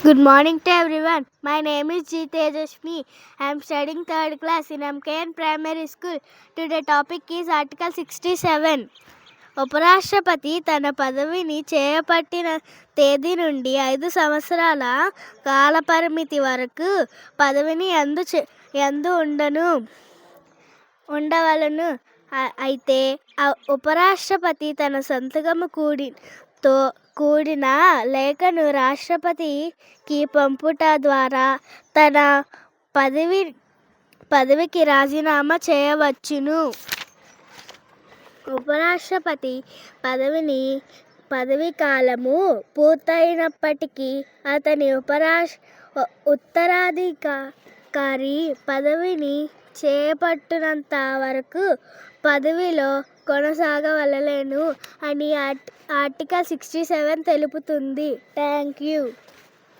Good morning to everyone. My name is G. Tejashmi. I am studying third class in MKN Primary School. Today topic is Article 67. ఉపరాష్ట్రపతి తన పదవిని చేపట్టిన తేదీ నుండి 5 సంవత్సరాల కాలపరిమితి వరకు పదవిని యందు ఉండవలను. అయితే ఉపరాష్ట్రపతి తన సంతకము కూడిన లేఖను రాష్ట్రపతికి పంపుట ద్వారా తన పదవికి రాజీనామా చేయవచ్చును. ఉపరాష్ట్రపతి పదవి కాలము పూర్తయినప్పటికీ అతని ఉత్తరాధికారి పదవిని చేపట్టినంత వరకు పదవిలో కొనసాగవలెను అని ఆర్టికల్ 67 తెలుపుతుంది. Thank you.